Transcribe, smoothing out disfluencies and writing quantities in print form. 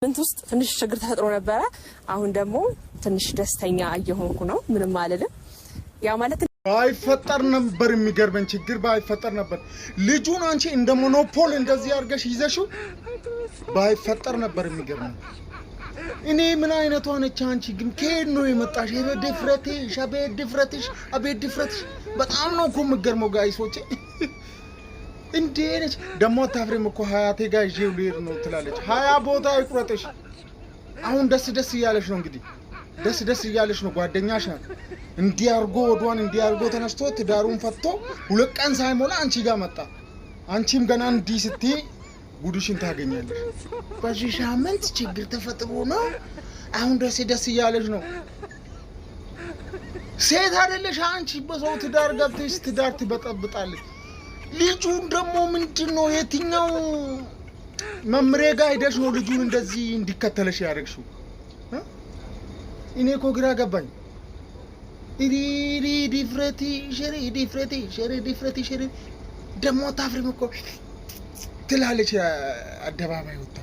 ውስጥ ትንሽ ችግር ተፈጥሮ ነበር። አሁን ደግሞ ትንሽ ደስተኛ እየሆንኩ ነው። ምንም አይደለም። ያ ማለት ባይፈጠር ነበር የሚገርመን ችግር ባይፈጠር ነበር ልጁን አንቺ እንደ ሞኖፖል እንደዚህ አርገሽ ይዘሽው ባይፈጠር ነበር የሚገርመን። እኔ ምን አይነቷ ነች አንቺ ግን ከሄድ ነው የመጣሽ? ድፍረትሽ አቤት ድፍረትሽ በጣም ነው እኮ የምገርመው ጋይሶቼ። እንዴ ነች ደሞ ታፍሬም እኮ ሀያቴ ጋር ይዤው ልሄድ ነው ትላለች። ሀያ ቦታ ይቁረጥሽ። አሁን ደስ እያለሽ ነው እንግዲህ ደስ እያለሽ ነው። ጓደኛሽ ናት እንዲያርጎ ወዷን እንዲያርጎ ተነስቶ ትዳሩን ፈትቶ ሁለት ቀን ሳይሞላ አንቺ ጋር መጣ። አንቺም ገና እንዲ ስትይ ጉድሽን ታገኛለሽ። በዚህ ሳምንት ችግር ተፈጥሮ ነው አሁን ደስ እያለሽ ነው። ሴት አይደለሽ አንቺ በሰው ትዳር ገብተሽ ትዳር ትበጠብጣለሽ። ልጁን ደግሞ ምንድነው የትኛው መምሬ ጋር ሄደሽ ነው ልጁን እንደዚህ እንዲከተለሽ ያደርግሽው? እኔ እኮ ግራ ገባኝ። ድፍረቲ ደግሞ ታፍሪም እኮ ትላለች አደባባይ ወጣ